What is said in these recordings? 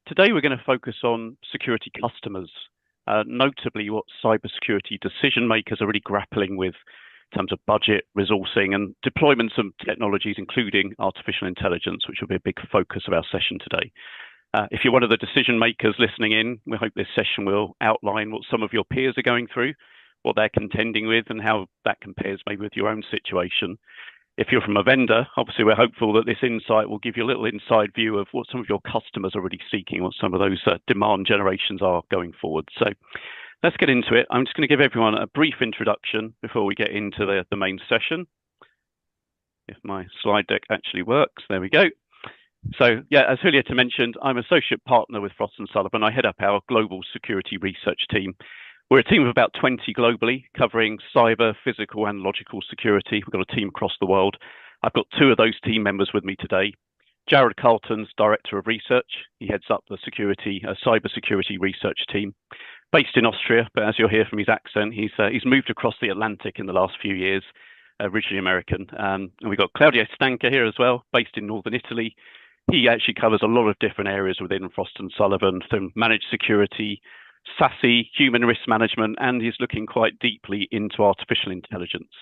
Today we're going to focus on security customers, notably what cybersecurity decision makers are really grappling with in terms of budget, resourcing, and deployments of technologies, including artificial intelligence, which will be a big focus of our session today. If you're one of the decision makers listening in, we hope this session will outline what some of your peers are going through, what they're contending with, and how that compares maybe with your own situation. If you're from a vendor, obviously we're hopeful that this insight will give you a little inside view of what some of your customers are really seeking, what some of those demand generations are going forward. So let's get into it. I'm just going to give everyone a brief introduction before we get into the main session. If my slide deck actually works, there we go. So yeah, as Julieta mentioned, I'm associate partner with Frost & Sullivan. I head up our global security research team. We're a team of about 20 globally, covering cyber, physical, and logical security. We've got a team across the world. I've got two of those team members with me today. Jared Carlton's Director of Research. He heads up the cybersecurity research team, based in Austria, but as you'll hear from his accent, he's moved across the Atlantic in the last few years, originally American. And we've got Claudio Stanca here as well, based in Northern Italy. He actually covers a lot of different areas within Frost & Sullivan, from managed security, SASE, human risk management, and he's looking quite deeply into artificial intelligence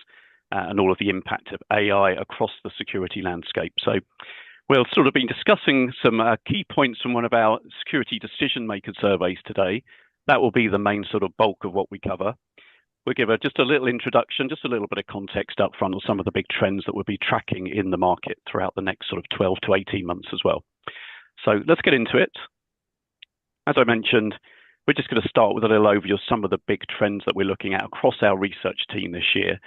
and all of the impact of AI across the security landscape. So we'll sort of be discussing some key points from one of our security decision maker surveys today. That will be the main sort of bulk of what we cover. We'll give just a little introduction, just a little bit of context up front on some of the big trends that we'll be tracking in the market throughout the next sort of 12 to 18 months as well. So let's get into it. As I mentioned, we're just going to start with a little overview of some of the big trends that we're looking at across our research team this year.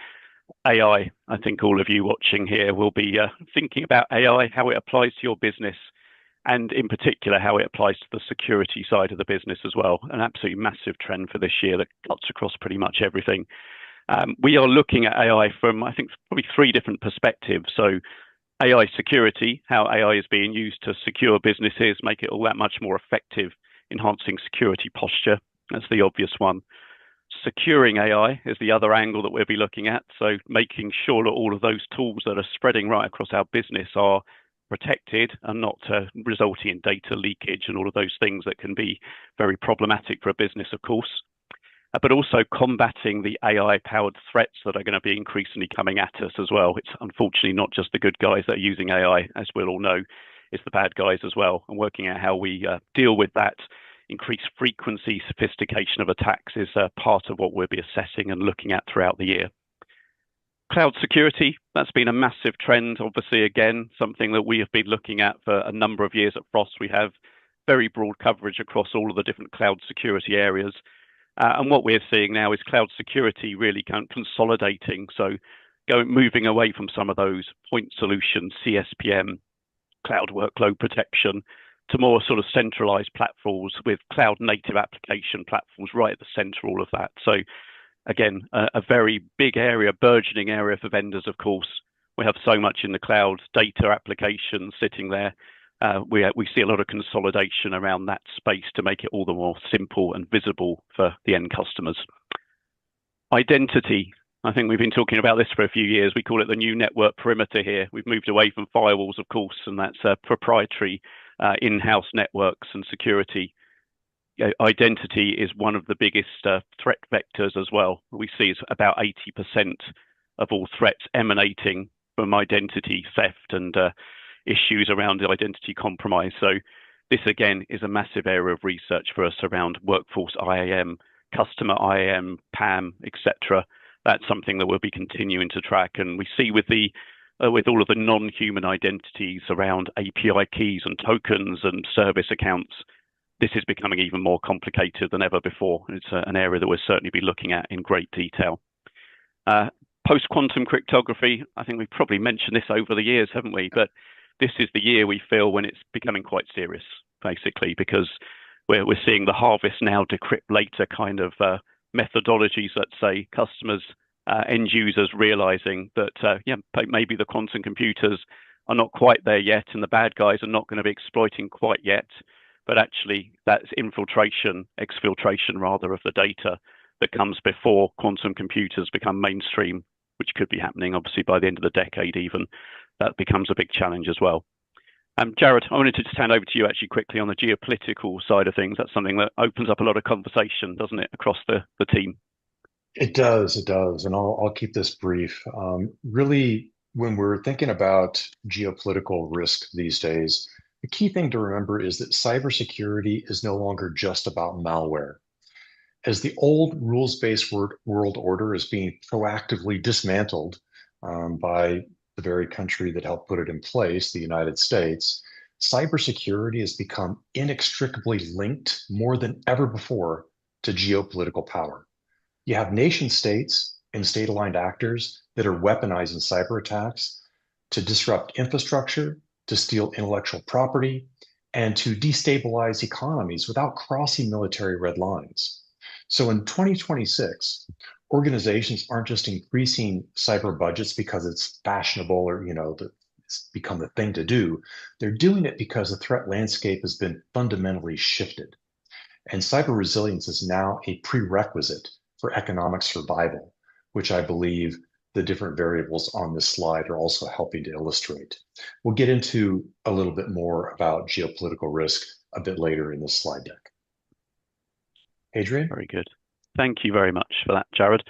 AI, I think all of you watching here will be thinking about AI, how it applies to your business, and in particular, how it applies to the security side of the business as well. An absolutely massive trend for this year that cuts across pretty much everything. We are looking at AI from, I think, probably three different perspectives. So AI security, how AI is being used to secure businesses, make it all that much more effective, enhancing security posture. That's the obvious one. Securing AI is the other angle that we'll be looking at. So making sure that all of those tools that are spreading right across our business are protected and not resulting in data leakage and all of those things that can be very problematic for a business, of course. But also combating the AI-powered threats that are going to be increasingly coming at us as well. It's unfortunately not just the good guys that are using AI, as we'll all know. It's the bad guys as well, and working out how we deal with that. Increased frequency, sophistication of attacks is part of what we'll be assessing and looking at throughout the year. Cloud security, that's been a massive trend. Obviously, again, something that we have been looking at for a number of years at Frost. We have very broad coverage across all of the different cloud security areas. And what we're seeing now is cloud security really kind of consolidating. So moving away from some of those point solutions, CSPM, cloud workload protection, to more sort of centralized platforms with cloud native application platforms right at the center, all of that. So again, a very big area, burgeoning area for vendors, of course. We have so much in the cloud, data applications sitting there. We see a lot of consolidation around that space to make it all the more simple and visible for the end customers. Identity. I think we've been talking about this for a few years. We call it the new network perimeter here. We've moved away from firewalls, of course, and that's proprietary in-house networks and security. Identity is one of the biggest threat vectors as well. We see it's about 80% of all threats emanating from identity theft and issues around the identity compromise. So this, again, is a massive area of research for us around workforce IAM, customer IAM, PAM, etc. That's something that we'll be continuing to track. And we see with all of the non-human identities around API keys and tokens and service accounts, this is becoming even more complicated than ever before. It's an area that we'll certainly be looking at in great detail. Post-quantum cryptography, I think we've probably mentioned this over the years, haven't we? But this is the year we feel when it's becoming quite serious, basically, because we're seeing the harvest now, decrypt later kind of methodologies that say customers, end users realizing that, maybe the quantum computers are not quite there yet and the bad guys are not going to be exploiting quite yet. But actually, that's exfiltration rather, of the data that comes before quantum computers become mainstream which could be happening obviously by the end of the decade even. That becomes a big challenge as well. Jared, I wanted to just hand over to you actually quickly on the geopolitical side of things. That's something that opens up a lot of conversation, doesn't it, across the team? It does, and I'll keep this brief. Really, when we're thinking about geopolitical risk these days, the key thing to remember is that cybersecurity is no longer just about malware. As the old rules-based world order is being proactively dismantled by the very country that helped put it in place, the United States, cybersecurity has become inextricably linked more than ever before to geopolitical power. You have nation states and state-aligned actors that are weaponizing cyber attacks to disrupt infrastructure, to steal intellectual property, and to destabilize economies without crossing military red lines. So in 2026, organizations aren't just increasing cyber budgets because it's fashionable or it's become the thing to do. They're doing it because the threat landscape has been fundamentally shifted. And cyber resilience is now a prerequisite for economic survival, which I believe the different variables on this slide are also helping to illustrate. We'll get into a little bit more about geopolitical risk a bit later in this slide deck. Adrian? Very good. Thank you very much for that, Jared.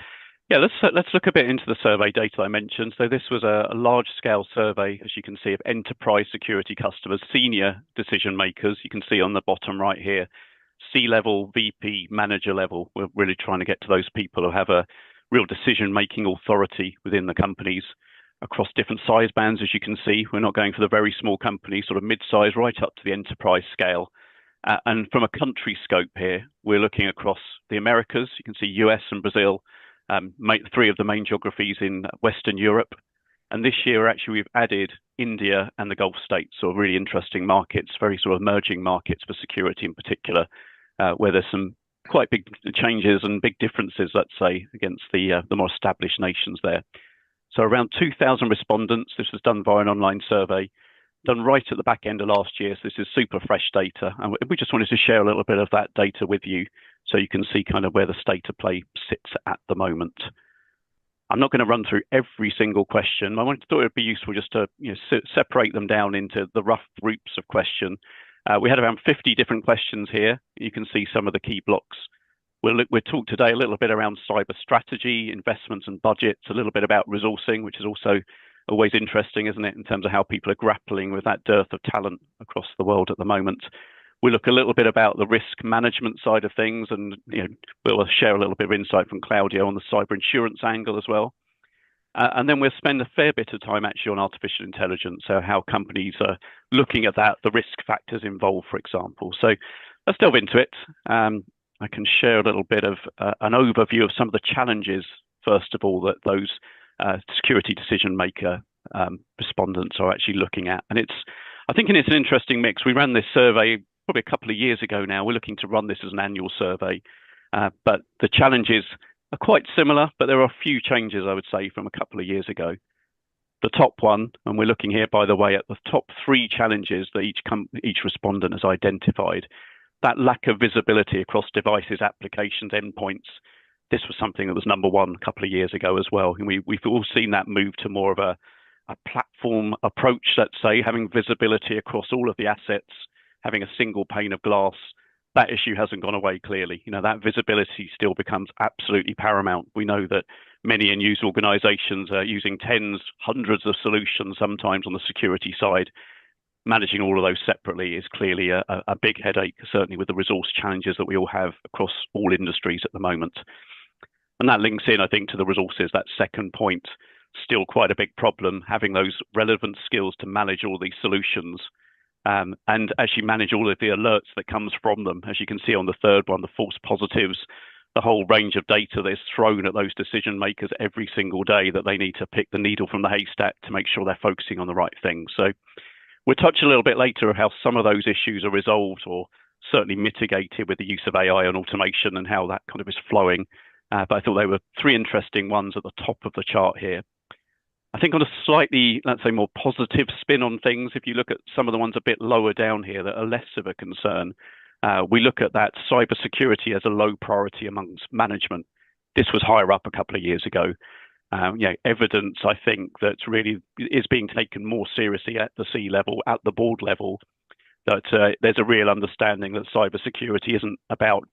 Yeah, let's look a bit into the survey data I mentioned. So this was a large scale survey, as you can see, of enterprise security customers, senior decision makers. You can see on the bottom right here, C-level, VP, manager level. We're really trying to get to those people who have a real decision-making authority within the companies across different size bands. As you can see, we're not going for the very small companies, sort of mid-size, right up to the enterprise scale. And from a country scope here, we're looking across the Americas. You can see US and Brazil, three of the main geographies in Western Europe. And this year, actually, we've added India and the Gulf states, so really interesting markets, very sort of emerging markets for security in particular, where there's some quite big changes and big differences, let's say, against the more established nations there. So around 2,000 respondents. This was done via an online survey, done right at the back end of last year. So this is super fresh data. And we just wanted to share a little bit of that data with you so you can see kind of where the state of play sits at the moment. I'm not going to run through every single question. I thought it would be useful just to separate them down into the rough groups of question. We had around 50 different questions here. You can see some of the key blocks. We'll talk today a little bit around cyber strategy, investments and budgets, a little bit about resourcing, which is also always interesting, isn't it, in terms of how people are grappling with that dearth of talent across the world at the moment. We'll look a little bit about the risk management side of things, and we'll share a little bit of insight from Claudio on the cyber insurance angle as well. And then we'll spend a fair bit of time actually on artificial intelligence, so how companies are looking at that, the risk factors involved, for example. So let's delve into it. I can share a little bit of an overview of some of the challenges, first of all, that those security decision maker respondents are actually looking at. And I think it's an interesting mix. We ran this survey probably a couple of years ago now. We're looking to run this as an annual survey, but the challenges are quite similar, but there are a few changes, I would say, from a couple of years ago. The top one, and we're looking here, by the way, at the top three challenges that each respondent has identified. That lack of visibility across devices, applications, endpoints. This was something that was number one a couple of years ago as well. And we've all seen that move to more of a platform approach, let's say, having visibility across all of the assets, having a single pane of glass. That issue hasn't gone away clearly. That visibility still becomes absolutely paramount. We know that many end-use organizations are using tens, hundreds of solutions sometimes on the security side. Managing all of those separately is clearly a big headache, certainly with the resource challenges that we all have across all industries at the moment. And that links in, I think, to the resources, that second point, still quite a big problem, having those relevant skills to manage all these solutions and actually manage all of the alerts that comes from them. As you can see on the third one, the false positives, the whole range of data that's thrown at those decision makers every single day that they need to pick the needle from the haystack to make sure they're focusing on the right things. So we'll touch a little bit later of how some of those issues are resolved or certainly mitigated with the use of AI and automation and how that kind of is flowing. But I thought they were three interesting ones at the top of the chart here. I think on a slightly, let's say, more positive spin on things, if you look at some of the ones a bit lower down here that are less of a concern, we look at that cybersecurity as a low priority amongst management. This was higher up a couple of years ago. evidence, I think, that really is being taken more seriously at the C level, at the board level, that there's a real understanding that cybersecurity isn't about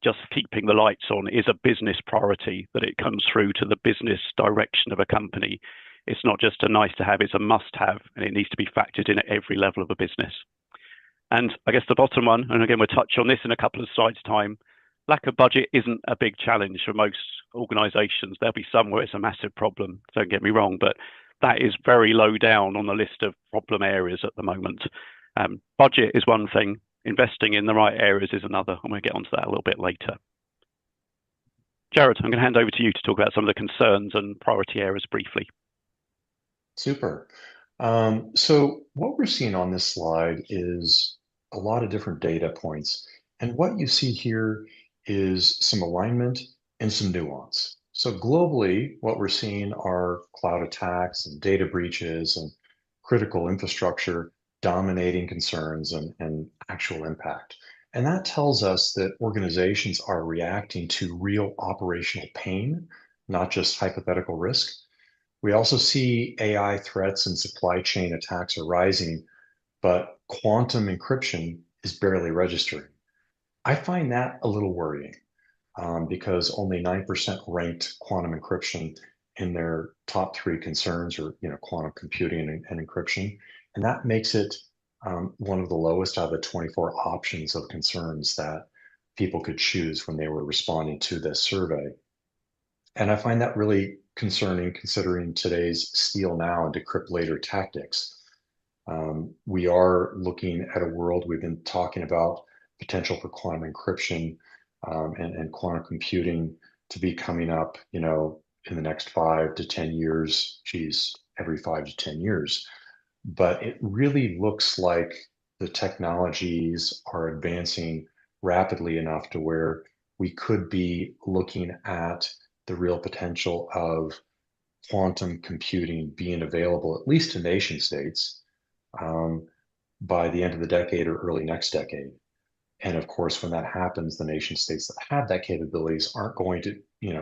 just keeping the lights on, is a business priority, that it comes through to the business direction of a company. It's not just a nice to have, it's a must have, and it needs to be factored in at every level of a business. And I guess the bottom one, and again, we'll touch on this in a couple of slides' time, lack of budget isn't a big challenge for most organizations. There'll be some where it's a massive problem, don't get me wrong, but that is very low down on the list of problem areas at the moment. Budget is one thing, investing in the right areas is another. I'm going to get onto that a little bit later. Jared, I'm going to hand over to you to talk about some of the concerns and priority areas briefly. Super. So what we're seeing on this slide is a lot of different data points. And what you see here is some alignment and some nuance. So globally, what we're seeing are cloud attacks and data breaches and critical infrastructure dominating concerns and actual impact. And that tells us that organizations are reacting to real operational pain, not just hypothetical risk. We also see AI threats and supply chain attacks are rising, but quantum encryption is barely registering. I find that a little worrying because only 9% ranked quantum encryption in their top three concerns, or quantum computing and encryption. And that makes it one of the lowest out of the 24 options of concerns that people could choose when they were responding to this survey. And I find that really concerning considering today's steal now and decrypt later tactics. We are looking at a world we've been talking about potential for quantum encryption and quantum computing to be coming up, in the next 5 to 10 years, geez, every 5 to 10 years. But it really looks like the technologies are advancing rapidly enough to where we could be looking at the real potential of quantum computing being available, at least to nation states, by the end of the decade or early next decade. And of course, when that happens, the nation states that have that capabilities aren't going to,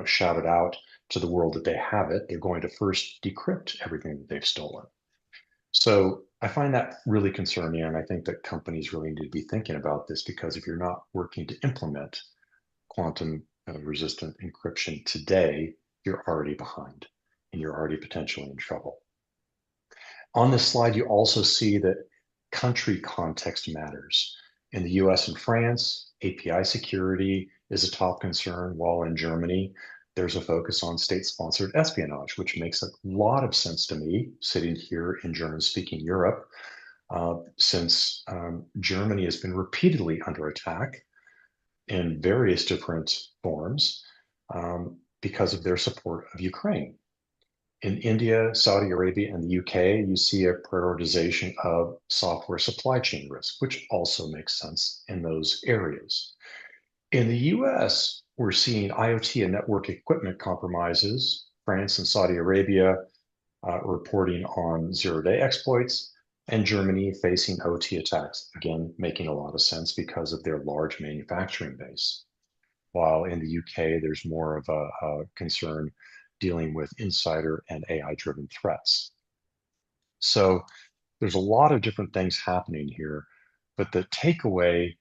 shout it out to the world that they have it. They're going to first decrypt everything that they've stolen. So I find that really concerning. And I think that companies really need to be thinking about this, because if you're not working to implement quantum resistant encryption today, you're already behind and you're already potentially in trouble. On this slide, you also see that country context matters. In the US and France, API security is a top concern, while in Germany, there's a focus on state-sponsored espionage, which makes a lot of sense to me, sitting here in German-speaking Europe, since Germany has been repeatedly under attack in various different forms because of their support of Ukraine. In India, Saudi Arabia, and the UK, you see a prioritization of software supply chain risk, which also makes sense in those areas. In the US, we're seeing IoT and network equipment compromises, France and Saudi Arabia reporting on zero-day exploits, and Germany facing OT attacks, again, making a lot of sense because of their large manufacturing base. While in the UK, there's more of a concern dealing with insider and AI-driven threats. So there's a lot of different things happening here, but the takeaway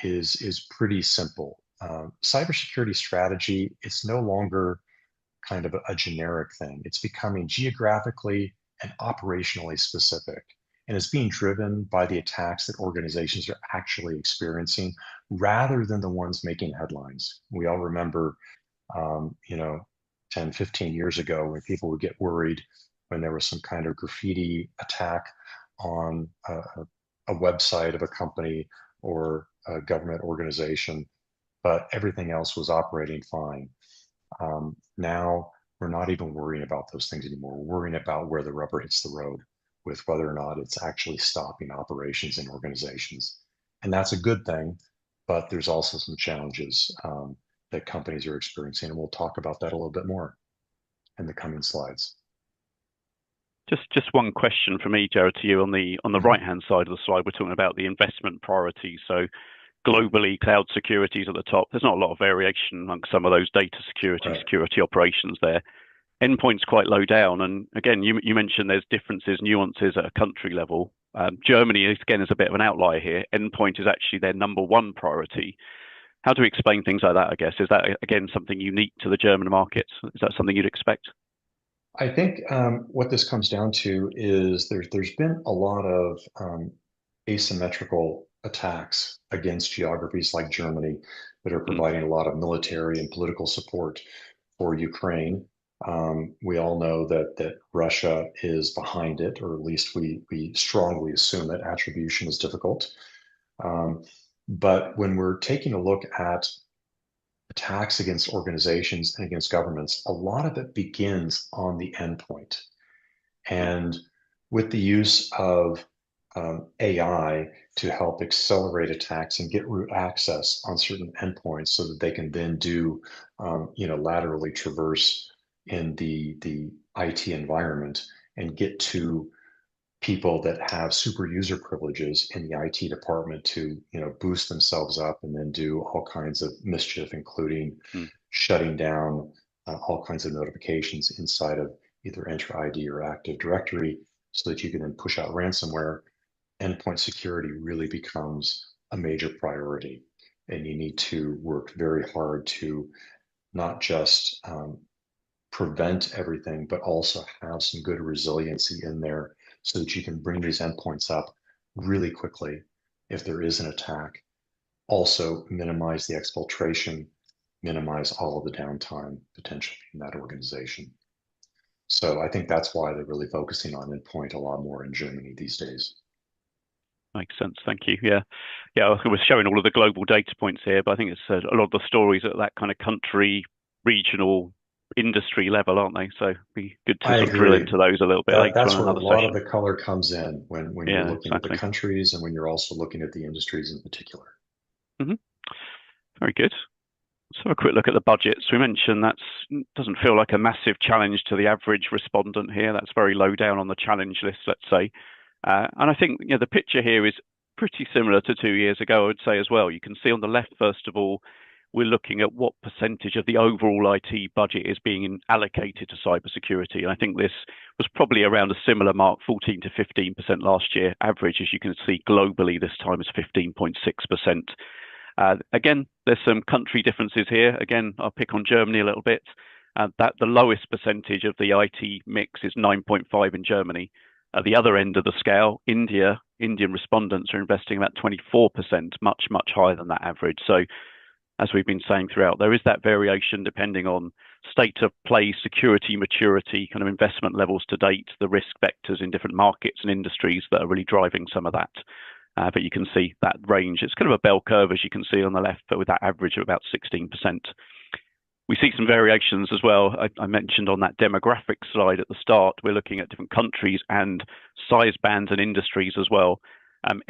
is pretty simple. Cybersecurity strategy, it's no longer kind of a generic thing. It's becoming geographically and operationally specific, and it's being driven by the attacks that organizations are actually experiencing rather than the ones making headlines. We all remember, 10, 15 years ago when people would get worried when there was some kind of graffiti attack on a website of a company or a government organization, but everything else was operating fine. Now we're not even worrying about those things anymore. We're worrying about where the rubber hits the road with whether or not it's actually stopping operations in organizations. And that's a good thing, but there's also some challenges that companies are experiencing. And we'll talk about that a little bit more in the coming slides. Just one question from me, Jared, to you on the right hand side of the slide. We're talking about the investment priorities. So globally, cloud security is at the top. There's not a lot of variation among some of those data security, security operations there. endpoint's quite low down. And again, you mentioned there's differences, nuances at a country level. Germany, again, is a bit of an outlier here. Endpoint is actually their number one priority. How do we explain things like that, I guess? Is that, again, something unique to the German market? Is that something you'd expect? I think what this comes down to is there's been a lot of asymmetrical attacks against geographies like Germany that are Mm, providing a lot of military and political support for Ukraine. We all know that Russia is behind it, or at least we strongly assume that attribution is difficult. Um, but when we're taking a look at attacks against organizations and against governments, a lot of it begins on the endpoint. mm, And with the use of AI to help accelerate attacks and get root access on certain endpoints so that they can then do, laterally traverse in the IT environment and get to people that have super user privileges in the IT department to, boost themselves up and then do all kinds of mischief, including mm. shutting down all kinds of notifications inside of either Entra ID or Active Directory so that you can then push out ransomware. Endpoint security really becomes a major priority. And you need to work very hard to not just prevent everything, but also have some good resiliency in there so that you can bring these endpoints up really quickly if there is an attack. Also, minimize the exfiltration, minimize all of the downtime potentially in that organization. So I think that's why they're really focusing on endpoint a lot more in Germany these days. Makes sense. Thank you. Yeah. Yeah. I was showing all of the global data points here, but I think it's a lot of the stories at that kind of country, regional, industry level, aren't they? So it'd be good to I sort of drill agree. into those a little bit later That's on in where a another lot of session. the color comes in when you're Yeah, looking at the exactly. countries and when you're also looking at the industries in particular. Hmm. Very good. Let's have a quick look at the budgets. We mentioned that doesn't feel like a massive challenge to the average respondent here. That's very low down on the challenge list, let's say. And I think the picture here is pretty similar to 2 years ago, I would say as well. You can see on the left, first of all, we're looking at what percentage of the overall IT budget is being allocated to cybersecurity. And I think this was probably around a similar mark, 14 to 15% last year. Average, as you can see globally, this time is 15.6%. Again, there's some country differences here. Again, I'll pick on Germany a little bit. That the lowest percentage of the IT mix is 9.5 in Germany. At the other end of the scale, Indian respondents are investing about 24%, much, much higher than that average. So as we've been saying throughout, there is that variation depending on state of play, security, maturity, kind of investment levels to date, the risk vectors in different markets and industries that are really driving some of that. But you can see that range. It's kind of a bell curve, as you can see on the left, but with that average of about 16%. We see some variations as well. I mentioned on that demographic slide at the start, we're looking at different countries and size bands and industries as well.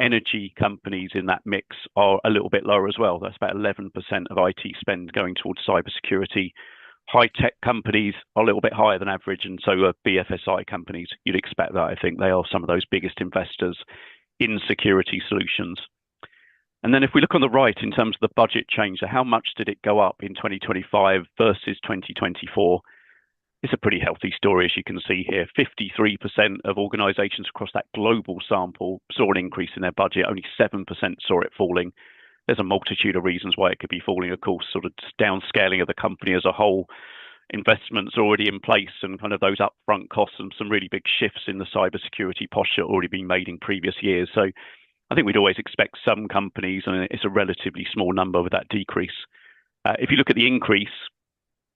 Energy companies in that mix are a little bit lower as well. That's about 11% of IT spend going towards cybersecurity. High tech companies are a little bit higher than average, and so are BFSI companies. You'd expect that. I think they are some of those biggest investors in security solutions. And then if we look on the right in terms of the budget change, so how much did it go up in 2025 versus 2024? It's a pretty healthy story, as you can see here. 53% of organizations across that global sample saw an increase in their budget. Only 7% saw it falling. There's a multitude of reasons why it could be falling, of course, sort of downscaling of the company as a whole, investments already in place and kind of those upfront costs and some really big shifts in the cybersecurity posture already been made in previous years. So I think we'd always expect some companies, and it's a relatively small number with that decrease. If you look at the increase,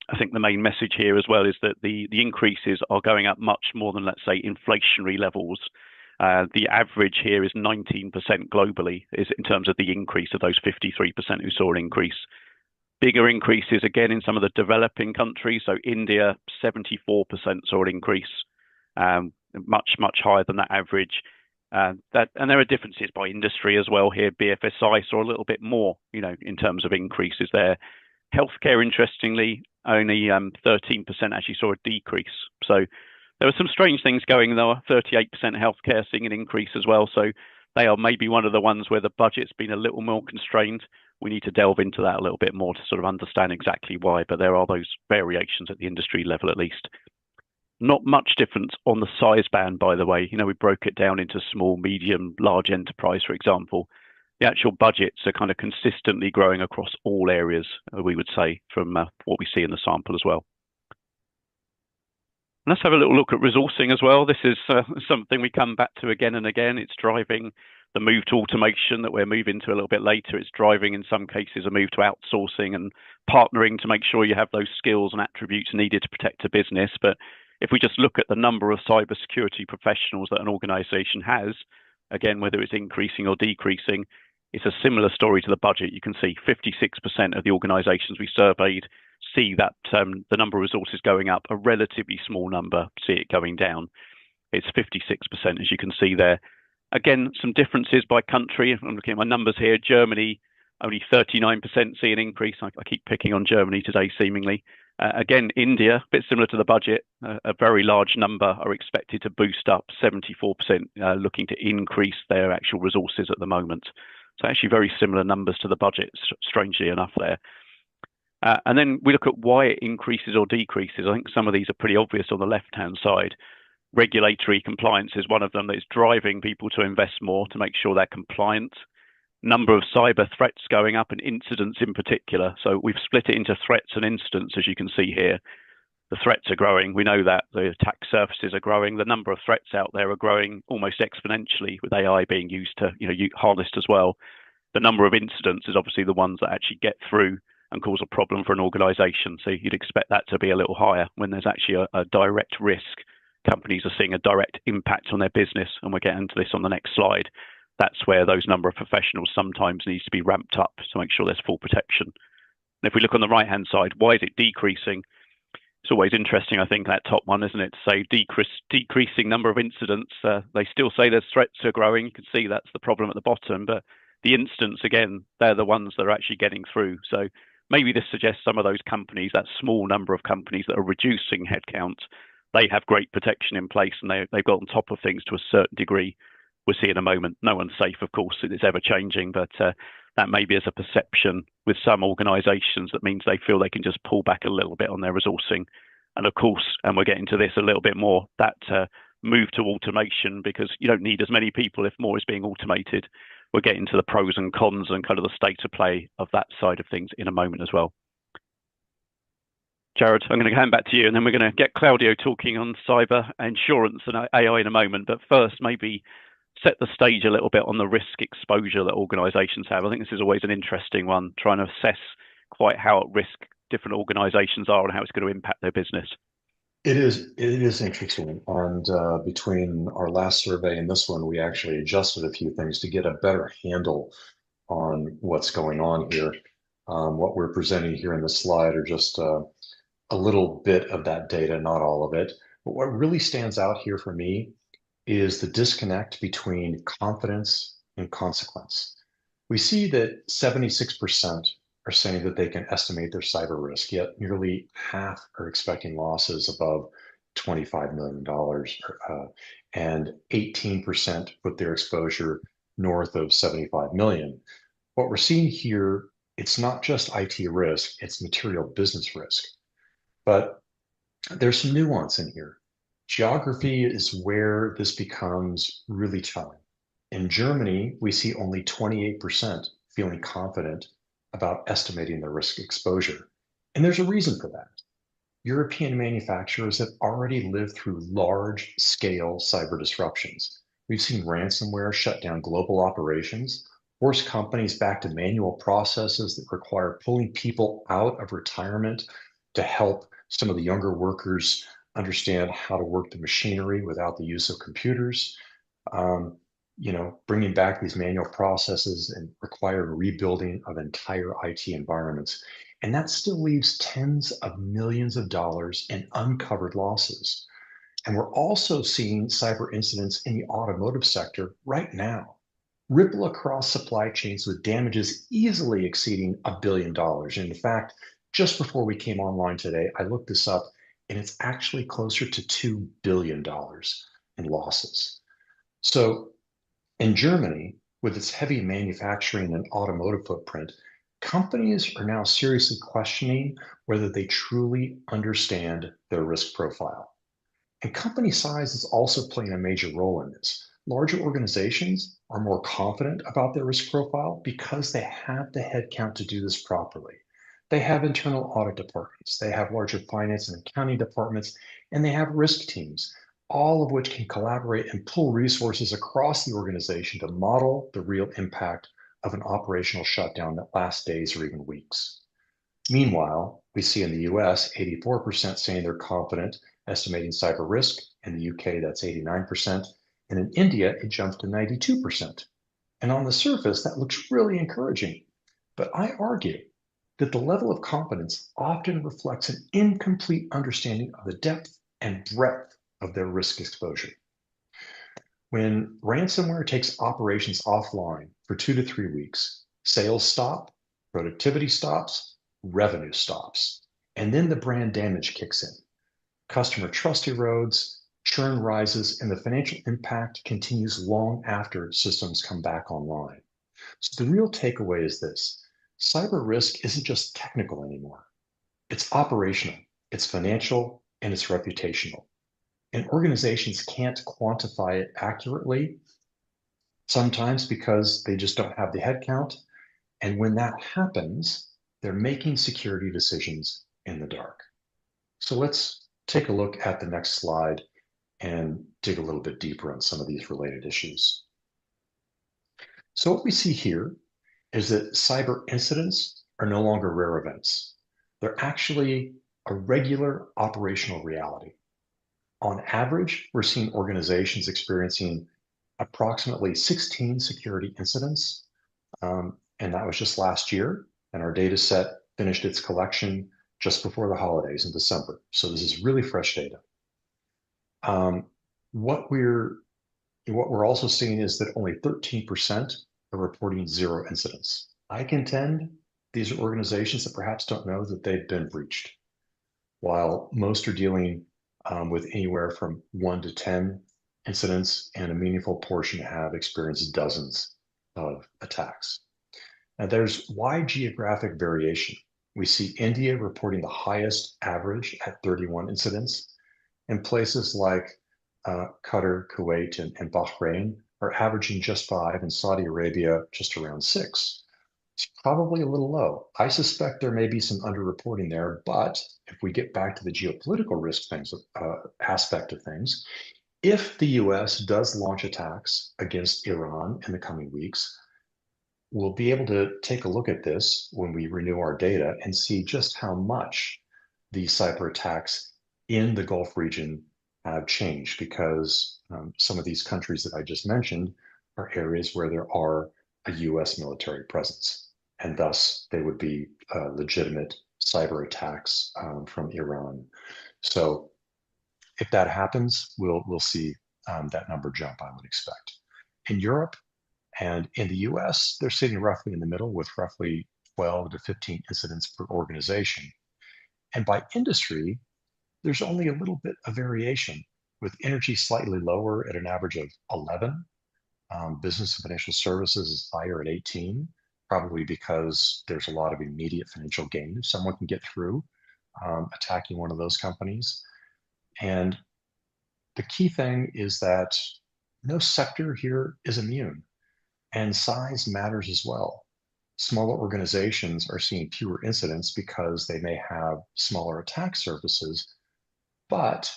I think the main message here as well is that the increases are going up much more than, let's say, inflationary levels. The average here is 19% globally is in terms of the increase of those 53% who saw an increase. Bigger increases again in some of the developing countries. So India, 74% saw an increase, much, much higher than that average. And there are differences by industry as well here. BFSI saw a little bit more, in terms of increases there. Healthcare, interestingly, only 13% actually saw a decrease. So there were some strange things going there. 38% healthcare seeing an increase as well. So they are maybe one of the ones where the budget's been a little more constrained. We need to delve into that a little bit more to sort of understand exactly why. But there are those variations at the industry level, at least. Not much difference on the size band, by the way. We broke it down into small, medium, large enterprise, for example. The actual budgets are kind of consistently growing across all areas, we would say, from what we see in the sample as well. Let's have a little look at resourcing as well. This is something we come back to again and again. It's driving the move to automation that we're moving to a little bit later. It's driving, in some cases, a move to outsourcing and partnering to make sure you have those skills and attributes needed to protect a business. But if we just look at the number of cybersecurity professionals that an organization has, again, whether it's increasing or decreasing, it's a similar story to the budget. You can see 56% of the organizations we surveyed see that the number of resources going up, a relatively small number see it going down. It's 56%, as you can see there. Again, some differences by country. I'm looking at my numbers here. Germany, only 39% see an increase. I keep picking on Germany today, seemingly. Again, India, a bit similar to the budget, a very large number are expected to boost up, 74% looking to increase their actual resources at the moment. So actually very similar numbers to the budget, strangely enough there. And then we look at why it increases or decreases. I think some of these are pretty obvious on the left-hand side. Regulatory compliance is one of them that is driving people to invest more to make sure they're compliant. Number of cyber threats going up and incidents in particular. So we've split it into threats and incidents, as you can see here. The threats are growing. We know that the attack surfaces are growing. The number of threats out there are growing almost exponentially, with AI being used to, harnessed as well. The number of incidents is obviously the ones that actually get through and cause a problem for an organization. So you'd expect that to be a little higher when there's actually a direct risk. Companies are seeing a direct impact on their business, and we'll get into this on the next slide. That's where those number of professionals sometimes needs to be ramped up to make sure there's full protection. And if we look on the right-hand side, why is it decreasing? It's always interesting, I think, that top one, isn't it? To say decreasing number of incidents. They still say there's threats are growing. You can see that's the problem at the bottom, but the incidents, again, they're the ones that are actually getting through. So maybe this suggests some of those companies, that small number of companies that are reducing headcount, they have great protection in place and they've got on top of things to a certain degree. We'll see in a moment. No one's safe, of course, it's ever changing, but that maybe is a perception with some organizations that means they feel they can just pull back a little bit on their resourcing. And of course, and we'll get into this a little bit more, that move to automation, because you don't need as many people if more is being automated. We'll get into the pros and cons and kind of the state of play of that side of things in a moment as well. Jared, I'm going to hand back to you, and then we're going to get Claudio talking on cyber insurance and AI in a moment. But first, maybe set the stage a little bit on the risk exposure that organizations have. I think this is always an interesting one, trying to assess quite how at risk different organizations are and how it's going to impact their business. It is interesting. And between our last survey and this one, we actually adjusted a few things to get a better handle on what's going on here. What we're presenting here in the slide are just a little bit of that data, not all of it. But what really stands out here for me is the disconnect between confidence and consequence. We see that 76% are saying that they can estimate their cyber risk, yet nearly half are expecting losses above $25 million, and 18% put their exposure north of 75 million. What we're seeing here, it's not just IT risk, it's material business risk. But there's some nuance in here. Geography is where this becomes really telling. In Germany, we see only 28% feeling confident about estimating their risk exposure. And there's a reason for that. European manufacturers have already lived through large scale cyber disruptions. We've seen ransomware shut down global operations, force companies back to manual processes that require pulling people out of retirement to help some of the younger workers understand how to work the machinery without the use of computers. Bringing back these manual processes and require rebuilding of entire IT environments. And that still leaves tens of millions of dollars in uncovered losses. And we're also seeing cyber incidents in the automotive sector right now, ripple across supply chains with damages easily exceeding $1 billion. And in fact, just before we came online today, I looked this up, and it's actually closer to $2 billion in losses. So in Germany, with its heavy manufacturing and automotive footprint, companies are now seriously questioning whether they truly understand their risk profile. And company size is also playing a major role in this. Larger organizations are more confident about their risk profile because they have the headcount to do this properly. They have internal audit departments, they have larger finance and accounting departments, and they have risk teams, all of which can collaborate and pull resources across the organization to model the real impact of an operational shutdown that lasts days or even weeks. Meanwhile, we see in the US 84% saying they're confident estimating cyber risk. In the UK, that's 89%. And in India, it jumps to 92%. And on the surface, that looks really encouraging. But I argue that the level of confidence often reflects an incomplete understanding of the depth and breadth of their risk exposure. When ransomware takes operations offline for 2 to 3 weeks, sales stop, productivity stops, revenue stops, and then the brand damage kicks in. Customer trust erodes, churn rises, and the financial impact continues long after systems come back online. So the real takeaway is this: cyber risk isn't just technical anymore. It's operational, it's financial, and it's reputational. And organizations can't quantify it accurately, sometimes because they just don't have the headcount. And when that happens, they're making security decisions in the dark. So let's take a look at the next slide and dig a little bit deeper on some of these related issues. So what we see here is that cyber incidents are no longer rare events. They're actually a regular operational reality. On average, we're seeing organizations experiencing approximately 16 security incidents, and that was just last year. And our data set finished its collection just before the holidays in December. So this is really fresh data. What we're also seeing is that only 13% are reporting zero incidents. I contend these are organizations that perhaps don't know that they've been breached, while most are dealing with anywhere from 1 to 10 incidents, and a meaningful portion have experienced dozens of attacks. Now, there's wide geographic variation. We see India reporting the highest average at 31 incidents, and places like Qatar, Kuwait, and Bahrain are averaging just 5, and Saudi Arabia just around 6. It's probably a little low. I suspect there may be some underreporting there, but if we get back to the geopolitical risk aspect of things, if the US does launch attacks against Iran in the coming weeks, we'll be able to take a look at this when we renew our data and see just how much the cyber attacks in the Gulf region have changed, because some of these countries that I just mentioned are areas where there are a US military presence, and thus they would be legitimate cyber attacks from Iran. So if that happens, we'll see that number jump, I would expect. In Europe and in the US, they're sitting roughly in the middle with roughly 12 to 15 incidents per organization. And by industry, there's only a little bit of variation, with energy slightly lower at an average of 11. Business and financial services is higher at 18, probably because there's a lot of immediate financial gain if someone can get through attacking one of those companies. And the key thing is that no sector here is immune, and size matters as well. Smaller organizations are seeing fewer incidents because they may have smaller attack surfaces, but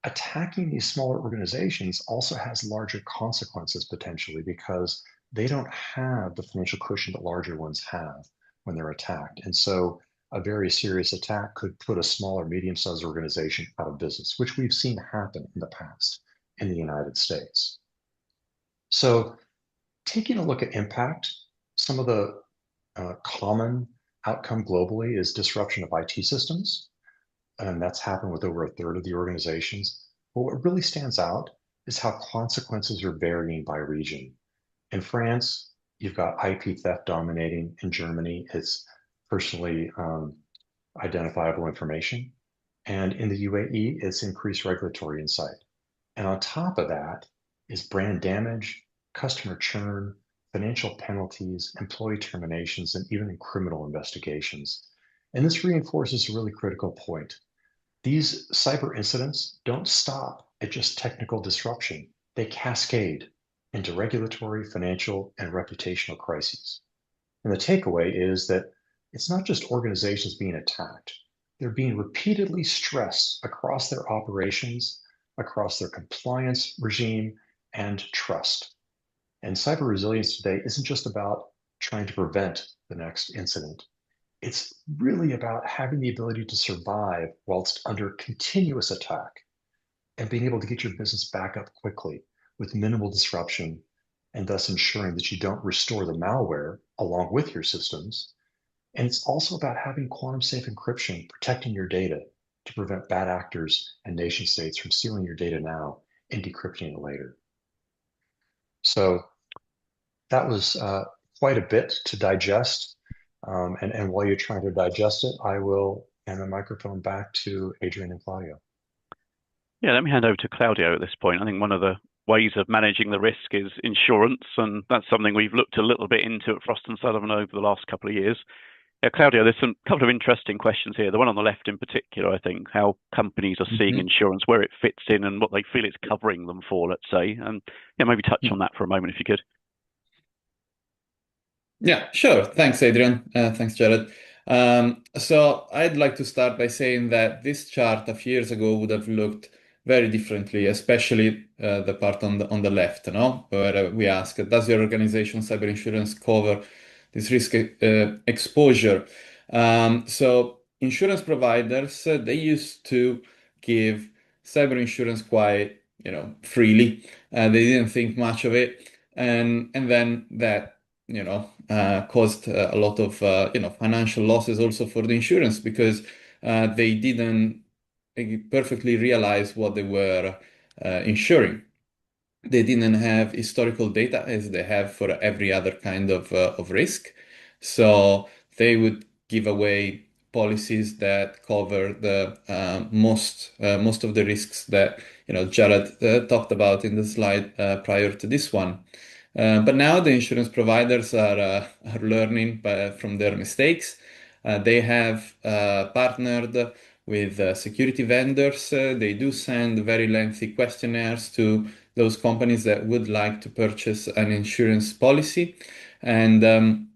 attacking these smaller organizations also has larger consequences potentially, because they don't have the financial cushion that larger ones have when they're attacked. And so a very serious attack could put a smaller, medium-sized organization out of business, which we've seen happen in the past in the United States. So taking a look at impact, some of the common outcome globally is disruption of IT systems, and that's happened with over a third of the organizations. But what really stands out is how consequences are varying by region. In France, you've got IP theft dominating. In Germany, it's personally identifiable information. And in the UAE, it's increased regulatory insight. And on top of that is brand damage, customer churn, financial penalties, employee terminations, and even criminal investigations. And this reinforces a really critical point. These cyber incidents don't stop at just technical disruption. They cascade into regulatory, financial, and reputational crises. And the takeaway is that it's not just organizations being attacked, they're being repeatedly stressed across their operations, across their compliance regime, and trust. And cyber resilience today isn't just about trying to prevent the next incident. It's really about having the ability to survive whilst under continuous attack and being able to get your business back up quickly with minimal disruption and thus ensuring that you don't restore the malware along with your systems. And it's also about having quantum safe encryption, protecting your data to prevent bad actors and nation states from stealing your data now and decrypting it later. So that was quite a bit to digest. And while you're trying to digest it, I will hand the microphone back to Adrian and Claudio. Yeah, let me hand over to Claudio at this point. I think one of the ways of managing the risk is insurance, and that's something we've looked a little bit into at Frost and Sullivan over the last couple of years. Yeah, Claudio, there's some couple of interesting questions here. The one on the left in particular, I think, how companies are seeing Mhm. insurance, where it fits in, and what they feel it's covering them for, let's say. And yeah, maybe touch on that for a moment if you could. Yeah, sure. Thanks, Adrian. Thanks, Jared. So I'd like to start by saying that this chart a few years ago would have looked very differently, especially the part on the left, no? Where we ask, does your organization cyber insurance cover this risk exposure? So insurance providers, they used to give cyber insurance quite, freely. They didn't think much of it, and then that caused a lot of financial losses also for the insurance because they didn't perfectly realize what they were insuring. They didn't have historical data as they have for every other kind of risk. So they would give away policies that cover the most of the risks that Jared talked about in the slide prior to this one. But now the insurance providers are learning from their mistakes. They have partnered with security vendors. They do send very lengthy questionnaires to those companies that would like to purchase an insurance policy. And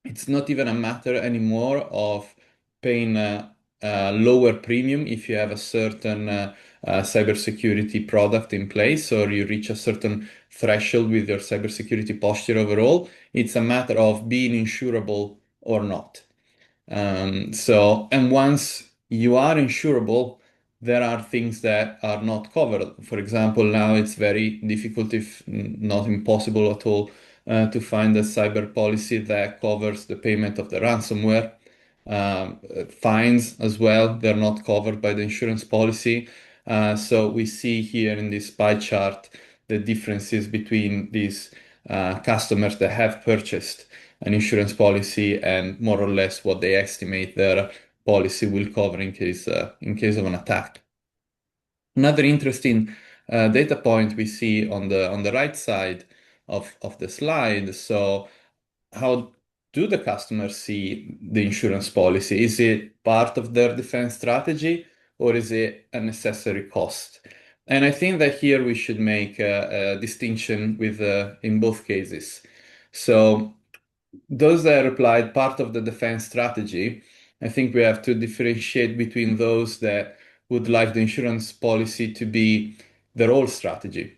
it's not even a matter anymore of paying a lower premium if you have a certain cybersecurity product in place or you reach a certain threshold with your cybersecurity posture overall. It's a matter of being insurable or not. And once you are insurable, there are things that are not covered. For example, now it's very difficult, if not impossible at all, to find a cyber policy that covers the payment of the ransomware. Fines as well, they're not covered by the insurance policy. So we see here in this pie chart the differences between these customers that have purchased an insurance policy and more or less what they estimate their policy will cover in case of an attack. Another interesting data point we see on the right side of the slide. So how do the customers see the insurance policy? Is it part of their defense strategy or is it a necessary cost? And I think that here we should make a distinction with in both cases. So those that replied part of the defense strategy, I think we have to differentiate between those that would like the insurance policy to be their whole strategy.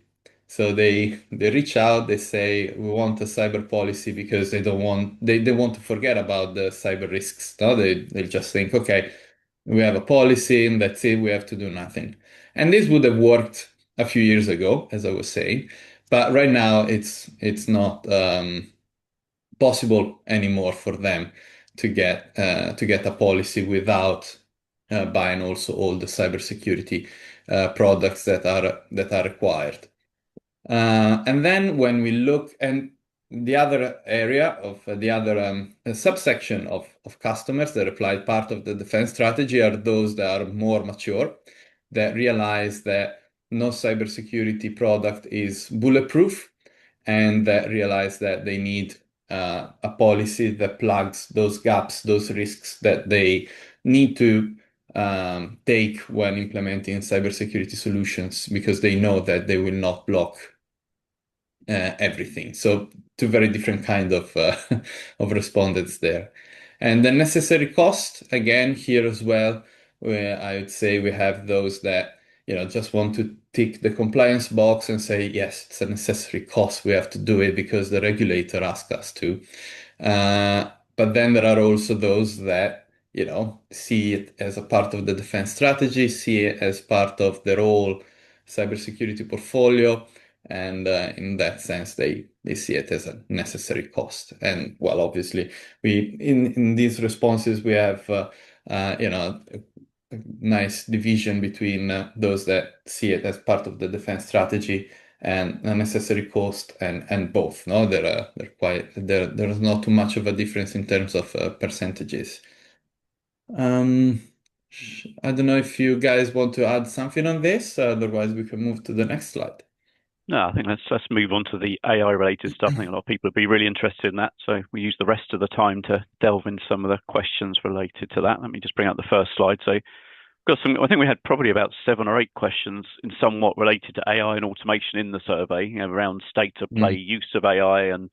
So they reach out, they say we want a cyber policy because they want to forget about the cyber risks. No, they just think, okay, we have a policy and that's it, we have to do nothing. And this would have worked a few years ago, as I was saying, but right now it's not possible anymore for them to get a policy without buying also all the cybersecurity products that are required. And then when we look and the other area of the other subsection of customers that applied part of the defense strategy are those that are more mature, that realize that no cybersecurity product is bulletproof and that realize that they need a policy that plugs those gaps, those risks that they need to take when implementing cybersecurity solutions because they know that they will not block everything. So two very different kind of of respondents there. And the necessary cost, again, here as well, where I would say we have those that, just want to tick the compliance box and say, yes, it's a necessary cost. We have to do it because the regulator asked us to. But then there are also those that, see it as a part of the defense strategy, see it as part of their whole cybersecurity portfolio, and in that sense they see it as a necessary cost. And well, obviously we in these responses we have a nice division between those that see it as part of the defense strategy and a necessary cost, and both. No, they're quite there's not too much of a difference in terms of percentages. um I don't know if you guys want to add something on this, otherwise we can move to the next slide. No, I think let's move on to the AI related stuff. I think a lot of people would be really interested in that. So we use the rest of the time to delve into some of the questions related to that. Let me just bring up the first slide. So got some. I think we had probably about 7 or 8 questions in somewhat related to AI and automation in the survey, around state of play, Mm. use of AI, and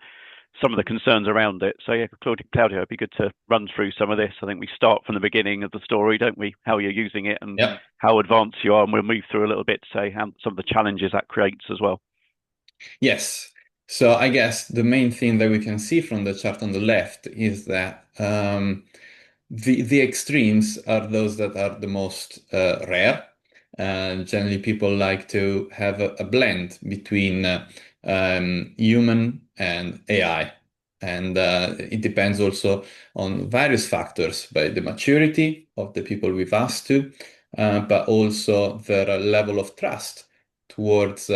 some of the concerns around it. So yeah, Claudio, it'd be good to run through some of this. I think we start from the beginning of the story, don't we? How you're using it and Yeah. how advanced you are, and we'll move through a little bit to say how some of the challenges that creates as well. Yes. So I guess the main thing that we can see from the chart on the left is that the extremes are those that are the most rare. Generally, people like to have a blend between human and AI. And it depends also on various factors, by the maturity of the people we've asked to, but also their level of trust towards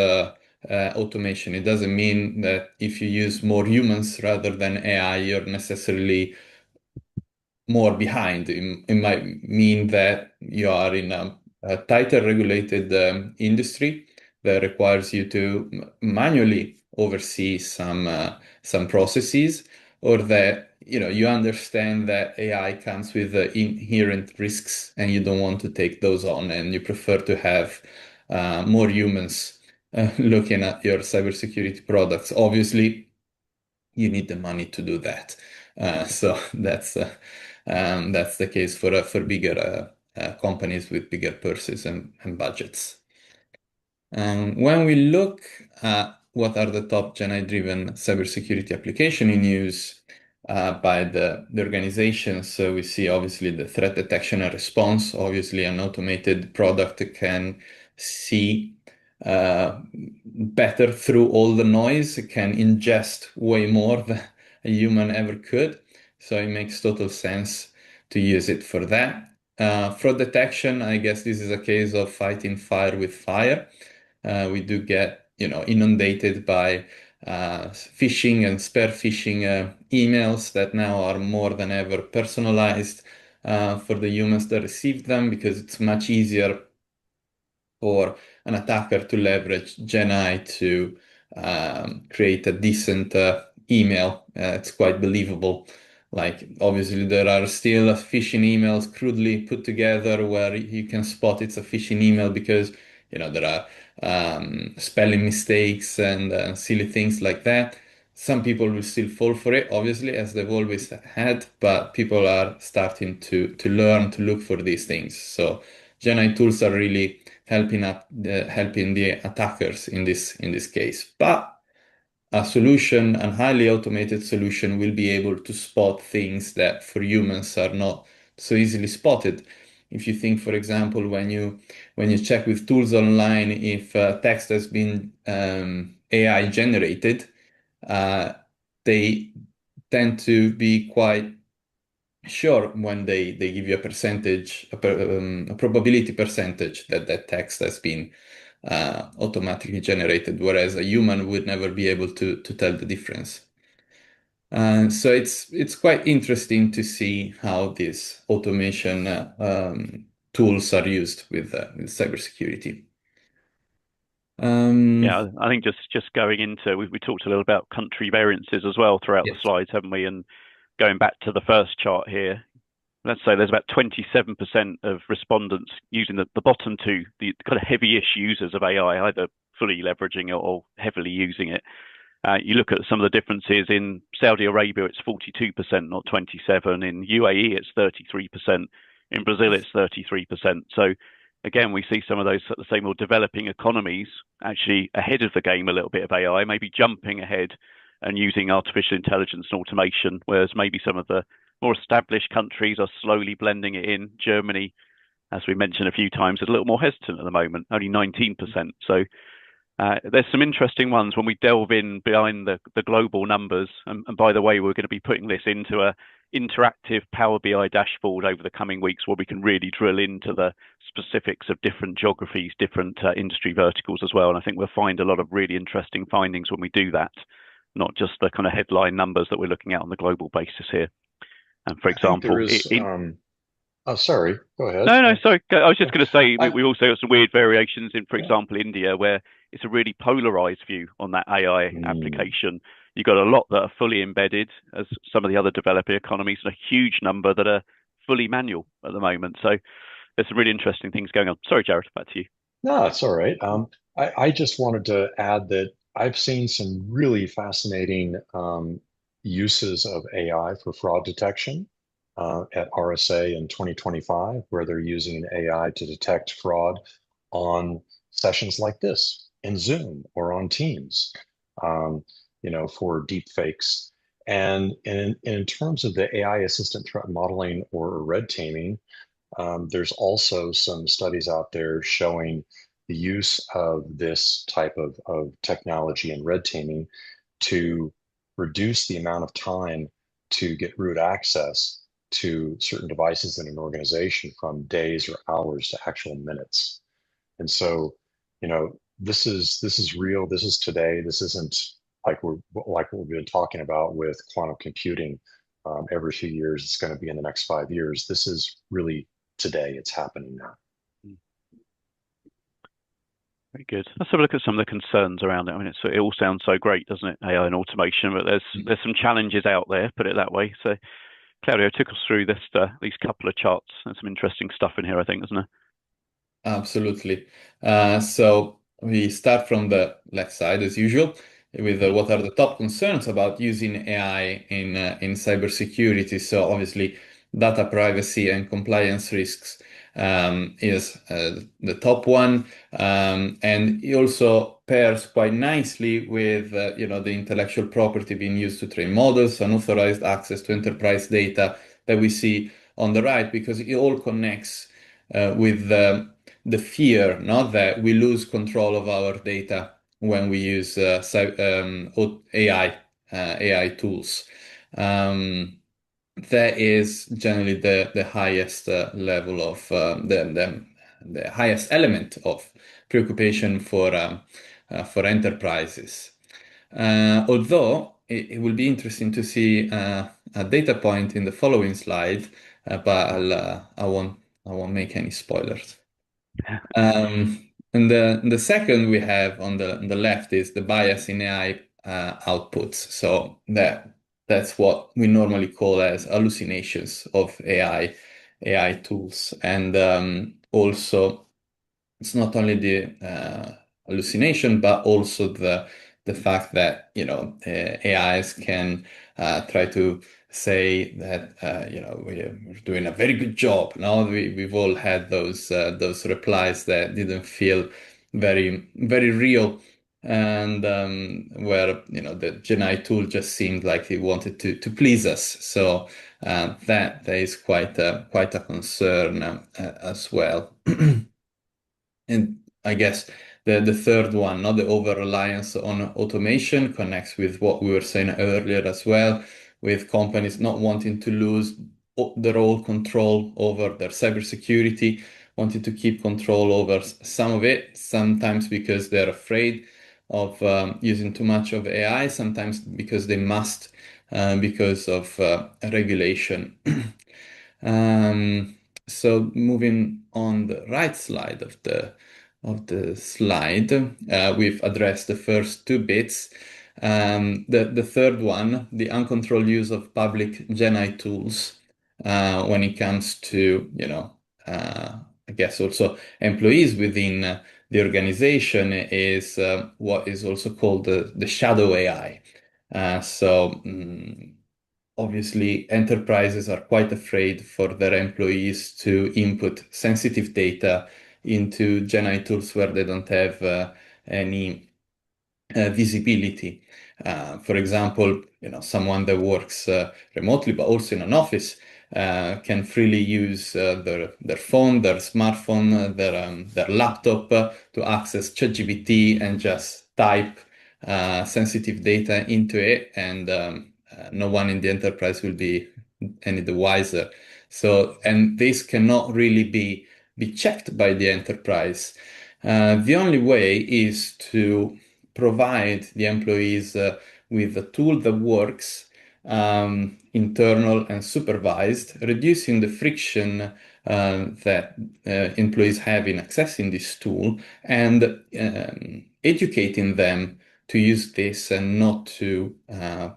automation. It doesn't mean that if you use more humans rather than AI, you're necessarily more behind. It might mean that you are in a tighter regulated industry that requires you to manually oversee some processes, or that you understand that AI comes with inherent risks and you don't want to take those on, and you prefer to have more humans looking at your cybersecurity products. Obviously, you need the money to do that. So that's the case for bigger companies with bigger purses and budgets. When we look at what are the top GenAI-driven cybersecurity application in use by the organizations, so we see obviously the threat detection and response. Obviously, an automated product can see better through all the noise, it can ingest way more than a human ever could. So it makes total sense to use it for that. Fraud detection, I guess this is a case of fighting fire with fire. We do get, inundated by phishing and spear phishing emails that now are more than ever personalized for the humans that receive them, because it's much easier for an attacker to leverage GenAI to create a decent email. It's quite believable. Like, obviously, there are still phishing emails crudely put together where you can spot it's a phishing email because, there are spelling mistakes and silly things like that. Some people will still fall for it, obviously, as they've always had, but people are starting to learn to look for these things. So GenAI tools are really helping the attackers in this case. But a solution, a highly automated solution, will be able to spot things that for humans are not so easily spotted. If you think, for example, when you check with tools online, if text has been AI generated, uh, they tend to be quite sure when they give you a percentage, a probability percentage that that text has been automatically generated, whereas a human would never be able to tell the difference. So it's quite interesting to see how these automation tools are used with cybersecurity. Um, Yeah, I think just going into we talked a little about country variances as well throughout the yes. slides, haven't we? And going back to the first chart here, let's say there's about 27% of respondents using the bottom two, the kind of heavy-ish users of AI, either fully leveraging it or heavily using it. You look at some of the differences in Saudi Arabia, it's 42%, not 27. In UAE, it's 33%. In Brazil, it's 33%. So again, we see some of those, the same more developing economies actually ahead of the game a little bit of AI, maybe jumping ahead and using artificial intelligence and automation, whereas maybe some of the more established countries are slowly blending it in. Germany, as we mentioned a few times, is a little more hesitant at the moment, only 19%. So there's some interesting ones when we delve in behind the global numbers. And by the way, we're going to be putting this into a interactive Power BI dashboard over the coming weeks where we can really drill into the specifics of different geographies, different industry verticals as well. And I think we'll find a lot of really interesting findings when we do that, not just the kind of headline numbers that we're looking at on the global basis here. And for example, oh, sorry, go ahead. No, sorry. I was just going to say we also got some weird variations in, for example, India, where it's a really polarized view on that AI application. You've got a lot that are fully embedded, as some of the other developing economies, and a huge number that are fully manual at the moment. So there's some really interesting things going on. Sorry, Jared, back to you. No, it's all right. I just wanted to add that I've seen some really fascinating uses of AI for fraud detection at RSA in 2025, where they're using AI to detect fraud on sessions like this in Zoom or on Teams, for deep fakes. And in terms of the AI assistant threat modeling or red teaming, there's also some studies out there showing the use of this type of technology and red teaming to reduce the amount of time to get root access to certain devices in an organization from days or hours to actual minutes. And so, this is real. This is today. This isn't like what we've been talking about with quantum computing. Every few years, it's going to be in the next 5 years. This is really today. It's happening now. Very good. Let's have a look at some of the concerns around it. I mean, it all sounds so great, doesn't it? AI and automation, but there's some challenges out there, put it that way. So, Claudio, took us through these couple of charts. There's some interesting stuff in here, I think, isn't there? Absolutely. So we start from the left side, as usual, with what are the top concerns about using AI in cybersecurity. So obviously, data privacy and compliance risks is the top one, and it also pairs quite nicely with the intellectual property being used to train models, unauthorized access to enterprise data that we see on the right, because it all connects with the fear, not that we lose control of our data when we use AI tools. That is generally the highest level of the highest element of preoccupation for enterprises. Although it will be interesting to see a data point in the following slide, but I won't make any spoilers. And the second we have on the left is the bias in AI outputs. So that's what we normally call as hallucinations of AI tools. And also, it's not only the hallucination, but also the fact that AIs can try to say that we're doing a very good job. Now we've all had those replies that didn't feel very very real, and where the Gen tool just seemed like it wanted to please us. So that is quite a concern as well. And I guess the third one, not the over-reliance on automation, connects with what we were saying earlier as well, with companies not wanting to lose their own control over their cybersecurity, wanting to keep control over some of it, sometimes because they're afraid of using too much of AI, sometimes because they must, because of regulation. So moving on the right side of the slide, we've addressed the first two bits. The third one, the uncontrolled use of public Gen AI tools, when it comes to, I guess also employees within the organization is what is also called the shadow AI. Obviously, enterprises are quite afraid for their employees to input sensitive data into GenAI tools where they don't have any visibility. For example, someone that works remotely but also in an office can freely use their phone, their smartphone, their laptop to access ChatGPT and just type sensitive data into it, and no one in the enterprise will be any the wiser. So, and this cannot really be checked by the enterprise. The only way is to provide the employees with a tool that works, internal and supervised, reducing the friction that employees have in accessing this tool, and educating them to use this and not to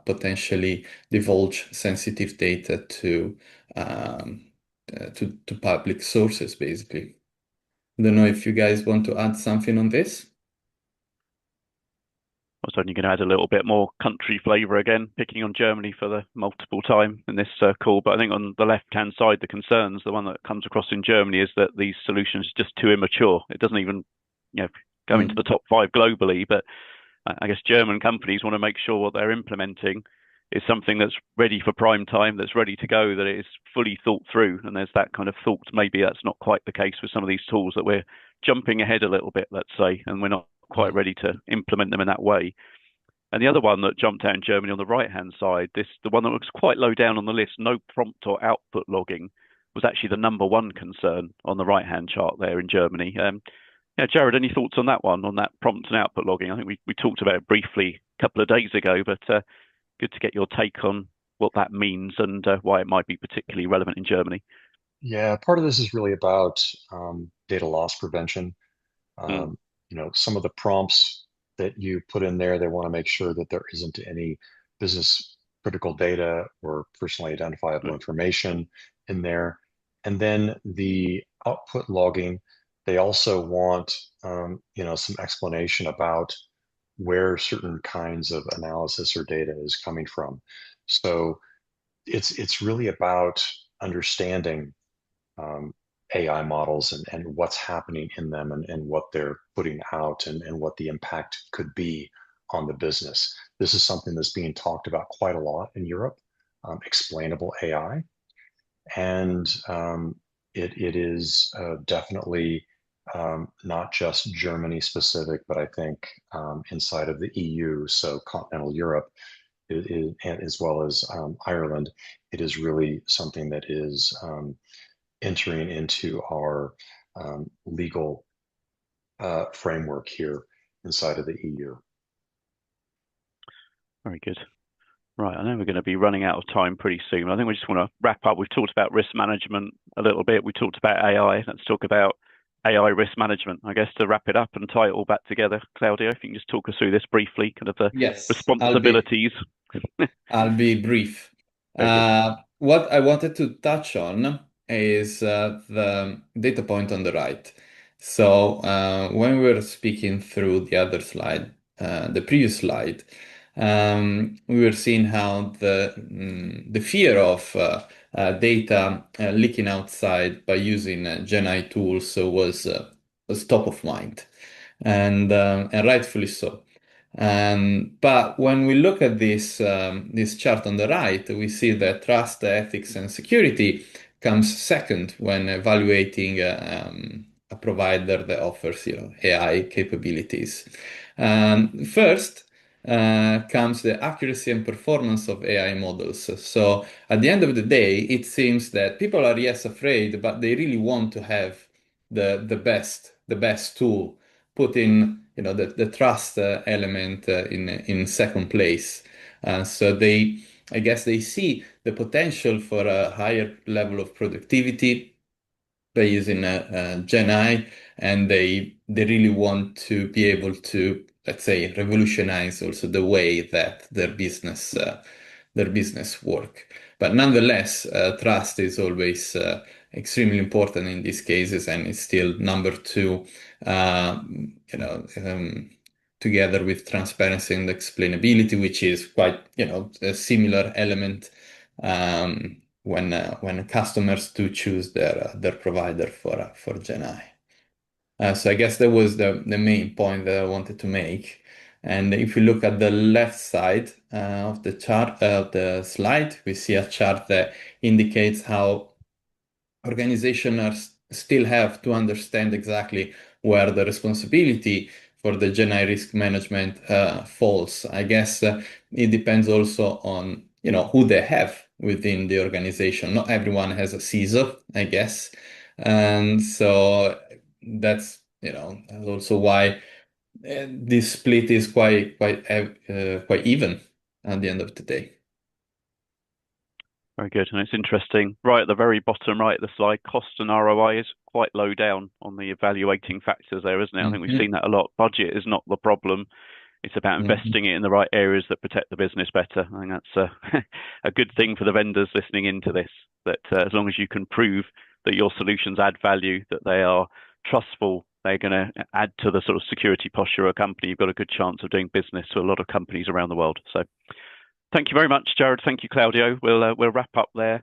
potentially divulge sensitive data to public sources, basically. I don't know if you guys want to add something on this. I was only going to add a little bit more country flavour again, picking on Germany for the multiple time in this call. But I think on the left-hand side, the concerns, the one that comes across in Germany is that these solutions are just too immature. It doesn't even, go into the top 5 globally. But I guess German companies want to make sure what they're implementing is something that's ready for prime time, that's ready to go, that it is fully thought through. And there's that kind of thought. Maybe that's not quite the case with some of these tools, that we're jumping ahead a little bit, let's say, and we're not quite ready to implement them in that way. And the other one that jumped out in Germany on the right-hand side, the one that was quite low down on the list, no prompt or output logging, was actually the number one concern on the right-hand chart there in Germany. Jared, any thoughts on that one, on that prompt and output logging? I think we talked about it briefly a couple of days ago, but good to get your take on what that means and why it might be particularly relevant in Germany. Yeah, part of this is really about data loss prevention. Mm. Some of the prompts that you put in there, they want to make sure that there isn't any business critical data or personally identifiable information in there. And then the output logging, they also want some explanation about where certain kinds of analysis or data is coming from. So it's really about understanding um, AI models and what's happening in them and what they're putting out and what the impact could be on the business. This is something that's being talked about quite a lot in Europe, explainable AI. And it is definitely not just Germany specific, but I think inside of the EU, so continental Europe, and as well as Ireland, it is really something that is entering into our legal framework here inside of the EU. Very good. Right, I know we're going to be running out of time pretty soon. I think we just want to wrap up. We've talked about risk management a little bit. We talked about AI. Let's talk about AI risk management, I guess, to wrap it up and tie it all back together. Claudio, if you can just talk us through this briefly, kind of the responsibilities. I'll be brief. What I wanted to touch on is the data point on the right. So when we were speaking through the other slide, the previous slide, we were seeing how the fear of data leaking outside by using GenAI tools was top of mind, and rightfully so. But when we look at this chart on the right, we see that trust, ethics, and security comes second when evaluating a provider that offers AI capabilities. First comes the accuracy and performance of AI models. So at the end of the day, it seems that people are yes afraid, but they really want to have the best tool, put in the trust element in second place. So I guess they see the potential for a higher level of productivity by using GenAI, and they really want to be able to, let's say, revolutionize also the way that their business work. But nonetheless, trust is always extremely important in these cases, and it's still number two, you know, together with transparency and explainability, which is quite, a similar element when customers do choose their provider for GenAI. So I guess that was the main point that I wanted to make. And if we look at the left side of the chart, of the slide, we see a chart that indicates how organizations still have to understand exactly where the responsibility for the GenAI risk management falls. I guess it depends also on who they have within the organization. Not everyone has a CISO, I guess, and so that's also why this split is quite even at the end of the day. Very good. And it's interesting, right at the very bottom right of the slide, cost and ROI is quite low down on the evaluating factors there, isn't it? I think we've seen that a lot. Budget is not the problem. It's about investing it in the right areas that protect the business better. I think that's a good thing for the vendors listening into this, that as long as you can prove that your solutions add value, that they are trustful, they're going to add to the sort of security posture of a company, you've got a good chance of doing business with a lot of companies around the world. So thank you very much, Jared. Thank you, Claudio. We'll wrap up there.